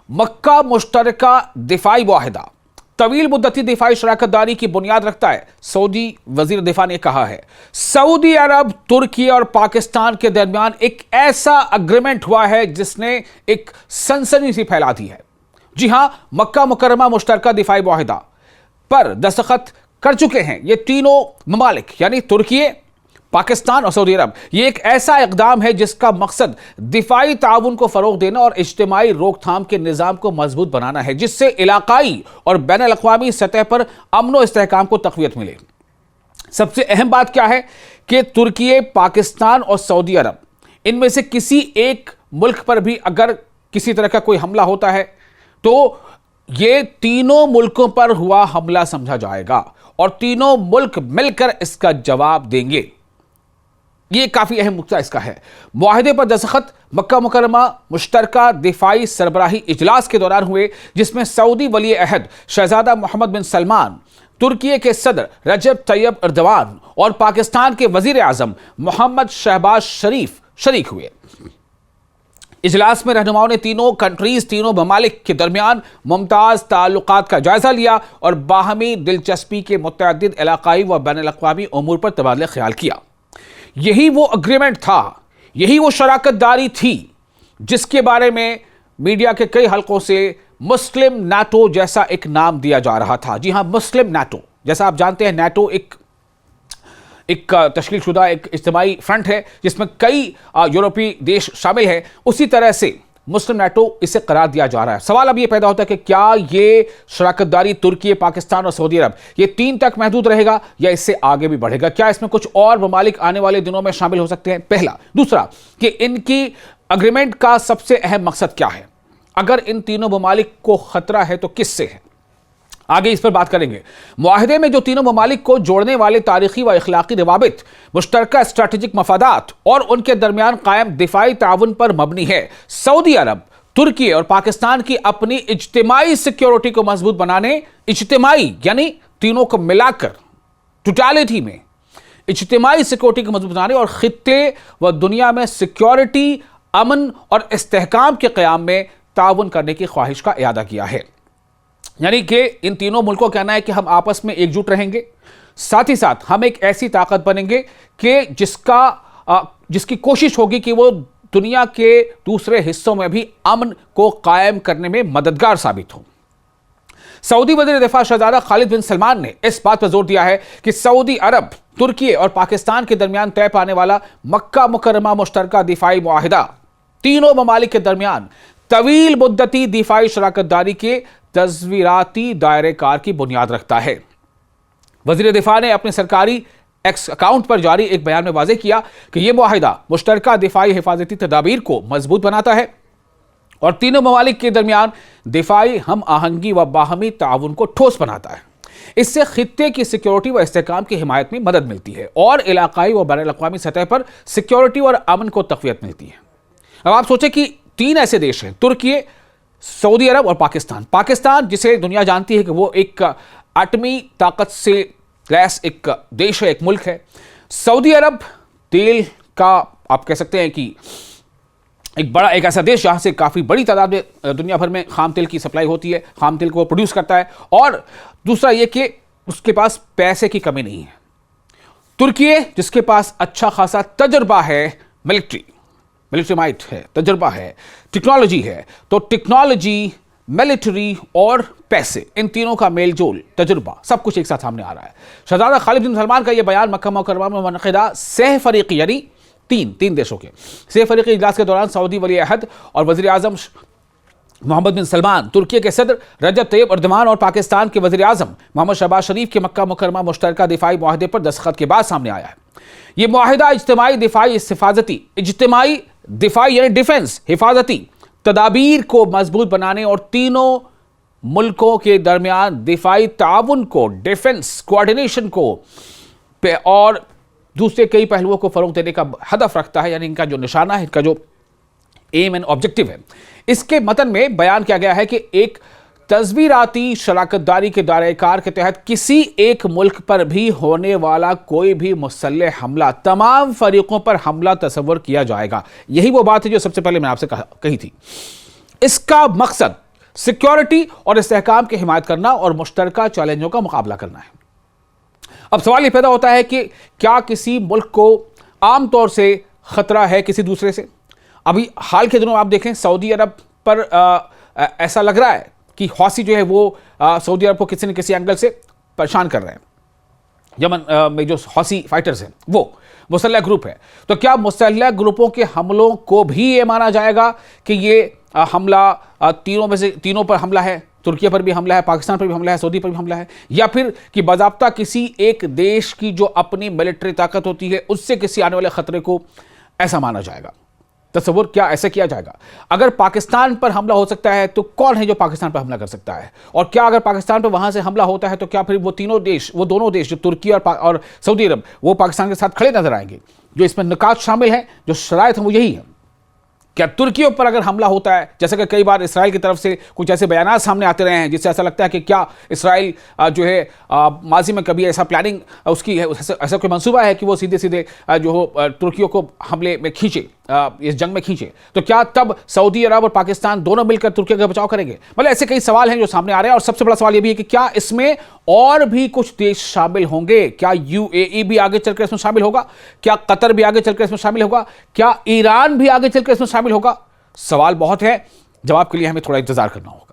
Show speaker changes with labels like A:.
A: मक्का मुश्तरका दिफाई मुआहिदा तवील मुद्दती दिफाई शराकतदारी की बुनियाद रखता है, सऊदी वजीर दिफा ने कहा है। सऊदी अरब, तुर्की और पाकिस्तान के दरमियान एक ऐसा अग्रीमेंट हुआ है जिसने एक सनसनी सी फैला दी है। जी हां, मक्का मुकर्रमा मुश्तरका दिफाई मुआहिदा पर दस्तखत कर चुके हैं ये तीनों ममालिक, यानी तुर्की, पाकिस्तान और सऊदी अरब। यह एक ऐसा इकदाम है जिसका मकसद दिफाई ताउन को फरोग देना और इज्तिमाई रोकथाम के निज़ाम को मजबूत बनाना है, जिससे इलाकाई और बैन अल-अक़वामी सतह पर अमन और इस्तेहकाम को तक़वियत मिले। सबसे अहम बात क्या है कि तुर्की, पाकिस्तान और सऊदी अरब, इनमें से किसी एक मुल्क पर भी अगर किसी तरह का कोई हमला होता है तो ये तीनों मुल्कों पर हुआ हमला समझा जाएगा और तीनों मुल्क मिलकर इसका जवाब देंगे। ये काफी अहम नुक्ता इसका है। मुआहिदे पर दस्तखत मक्का मुकर्रमा मुश्तरका दिफाई सरबराही इजलास के दौरान हुए, जिसमें सऊदी वली अहद शहजादा मोहम्मद बिन सलमान, तुर्की के सदर रजब तैयब एर्दोगान और पाकिस्तान के वजीर आजम मोहम्मद शहबाज शरीफ शरीक हुए। इजलास में रहनुमाओं ने तीनों ममालिक के दरमियान मुमताज ताल्लुकात का जायजा लिया और बाहमी दिलचस्पी के मुतअद्दिद इलाकाई व बैन अल-अक़वामी उमूर पर तबादला ख्याल किया। यही वो अग्रीमेंट था, यही वो शराकतदारी थी जिसके बारे में मीडिया के कई हलकों से मुस्लिम नाटो जैसा एक नाम दिया जा रहा था। जी हां, मुस्लिम नाटो। जैसा आप जानते हैं, नाटो एक तश्कीलशुदा एक इज्तिमाई फ्रंट है जिसमें कई यूरोपीय देश शामिल हैं। उसी तरह से मुस्लिम नाटो इसे करार दिया जा रहा है। सवाल अब यह पैदा होता है कि क्या ये शराकतदारी तुर्की, पाकिस्तान और सऊदी अरब ये 3 तक महदूद रहेगा या इससे आगे भी बढ़ेगा? क्या इसमें कुछ और ममालिक आने वाले दिनों में शामिल हो सकते हैं? पहला। दूसरा कि इनकी अग्रीमेंट का सबसे अहम मकसद क्या है? अगर इन तीनों ममालिक को खतरा है तो किससे है? आगे इस पर बात करेंगे। मुआहिदे में जो तीनों ममालिक को जोड़ने वाले तारीखी व इखलाकी रवाबित, मुश्तरका स्ट्रैटेजिक मफादात और उनके दरमियान कायम दिफाई ताउन पर मबनी है। सऊदी अरब, तुर्की और पाकिस्तान की अपनी इज्तिमाई सिक्योरिटी को मजबूत बनाने, इज्तिमाई यानी तीनों को मिलाकर टोटलिटी में इज्तिमाई सिक्योरिटी को मजबूत बनाने और खित्ते व दुनिया में सिक्योरिटी, अमन और इस्तेहकाम के क़याम में ताउन करने की ख्वाहिश का इरादा किया है। यानी कि इन तीनों मुल्कों का कहना है कि हम आपस में एकजुट रहेंगे, साथ ही साथ हम एक ऐसी ताकत बनेंगे कि जिसकी कोशिश होगी कि वो दुनिया के दूसरे हिस्सों में भी अमन को कायम करने में मददगार साबित हो। सऊदी वज़ीर दिफा शहजादा खालिद बिन सलमान ने इस बात पर जोर दिया है कि सऊदी अरब, तुर्की और पाकिस्तान के दरमियान तय पाने वाला मक्का मुकर्रमा मुश्तरका दिफाई मुआहिदा तीनों ममालिक के दरमियान तवील मुद्दती दिफाई शराकतदारी के तस्वीराती दायरे कार की बुनियाद रखता है। वजीर दिफा ने अपने सरकारी एक्स अकाउंट पर जारी एक बयान में वाज़ेह किया कि यह मुआहिदा मुश्तरका दिफाई हिफाजती तदाबीर को मजबूत बनाता है और तीनों ममालिक के दरमियान दिफाई हम आहंगी व बाहमी ताउन को ठोस बनाता है। इससे खित्ते की सिक्योरिटी व इस्तेहकाम की हिमायत में मदद मिलती है और इलाकाई व बैन अल-अक़वामी सतह पर सिक्योरिटी और अमन को तक़वियत मिलती है। अब आप सोचें कि 3 ऐसे देश हैं, तुर्की, सऊदी अरब और पाकिस्तान। पाकिस्तान जिसे दुनिया जानती है कि वो एक एटमी ताकत से लैस एक देश है, एक मुल्क है। सऊदी अरब तेल का आप कह सकते हैं कि एक ऐसा देश जहां से काफ़ी बड़ी तादाद में दुनिया भर में खाम तेल की सप्लाई होती है, खाम तेल को वो प्रोड्यूस करता है। और दूसरा ये कि उसके पास पैसे की कमी नहीं है। तुर्की जिसके पास अच्छा खासा तजर्बा है, मिलिट्री माइट है, तजर्बा है, टेक्नोलॉजी है। तो टेक्नोलॉजी, मिलिट्री और पैसे, इन तीनों का मेलजोल, तजुर्बा, सब कुछ एक साथ सामने आ रहा है। शहजादा खालिद बिन सलमान का यह बयान मक्का मुकर्रमा में मुनक़िदा सह फ़रीक़ी यानी तीन देशों के सह फ़रीक़ी इजलास के दौरान सऊदी वली अहद और वज़ीर आज़म मोहम्मद बिन सलमान, तुर्की के सदर रजब तैयब एर्दोगान और पाकिस्तान के वज़ीर आज़म मोहम्मद शहबाज शरीफ के मक्का मुकर्रमा मुश्तरका दिफाई मुआहिदे पर दस्तखत के बाद सामने आया है। यह मुआहिदा इज्तिमाई दिफाई यानी डिफेंस हिफाजती तदाबीर को मजबूत बनाने और तीनों मुल्कों के दरमियान दिफाई ताउन को, डिफेंस कोऑर्डिनेशन को और दूसरे कई पहलुओं को फरोग देने का हदफ रखता है। यानी इनका जो निशाना है, इनका जो एम एंड ऑब्जेक्टिव है। इसके मतन में बयान किया गया है कि एक तस्वीराती शराकतदारी के दायरे कार के तहत किसी एक मुल्क पर भी होने वाला कोई भी मुसल्लह हमला तमाम फरीकों पर हमला तस्वर किया जाएगा। यही वो बात है जो सबसे पहले मैं आपसे कही थी। इसका मकसद सिक्योरिटी और इस्तेहकाम की हिमायत करना और मुश्तरका चैलेंजों का मुकाबला करना है। अब सवाल यह पैदा होता है कि क्या किसी मुल्क को आमतौर से खतरा है किसी दूसरे से? अभी हाल के दिनों में आप देखें सऊदी अरब पर ऐसा लग रहा है कि हौसी जो है वो सऊदी अरब को किसी न किसी एंगल से परेशान कर रहे हैं। यमन में जो हौसी फाइटर्स हैं वो मुसल्लह ग्रुप है, तो क्या मुसल्लह ग्रुपों के हमलों को भी ये माना जाएगा कि ये हमला तीनों में से तीनों पर हमला है? तुर्की पर भी हमला है, पाकिस्तान पर भी हमला है, सऊदी पर भी हमला है, या फिर कि बाज़ाब्ता किसी एक देश की जो अपनी मिलिट्री ताकत होती है उससे किसी आने वाले खतरे को ऐसा माना जाएगा? तस्वुर क्या ऐसे किया जाएगा? अगर पाकिस्तान पर हमला हो सकता है तो कौन है जो पाकिस्तान पर हमला कर सकता है? और क्या अगर पाकिस्तान पर वहां से हमला होता है तो क्या फिर वो दोनों देश जो तुर्की और सऊदी अरब वो पाकिस्तान के साथ खड़े नजर आएंगे? जो इसमें निकात शामिल है, जो शराइत है वो यही है। क्या तुर्की पर अगर हमला होता है, जैसे कि कई बार इसराइल की तरफ से कुछ ऐसे बयान सामने आते रहे हैं जिससे ऐसा लगता है कि क्या इसराइल जो है माजी में कभी ऐसा प्लानिंग उसकी है, ऐसा कोई मंसूबा है कि वो सीधे सीधे जो तुर्कियों को हमले में खींचे, इस जंग में खींचे, तो क्या तब सऊदी अरब और पाकिस्तान दोनों मिलकर तुर्की का बचाव करेंगे? मतलब ऐसे कई सवाल हैं जो सामने आ रहे हैं। और सबसे बड़ा सवाल यह भी है कि क्या इसमें और भी कुछ देश शामिल होंगे? क्या यूएई भी आगे चलकर इसमें शामिल होगा? क्या कतर भी आगे चलकर इसमें शामिल होगा? क्या ईरान भी आगे चलकर इसमें शामिल होगा? सवाल बहुत है, जवाब के लिए हमें थोड़ा इंतजार करना होगा।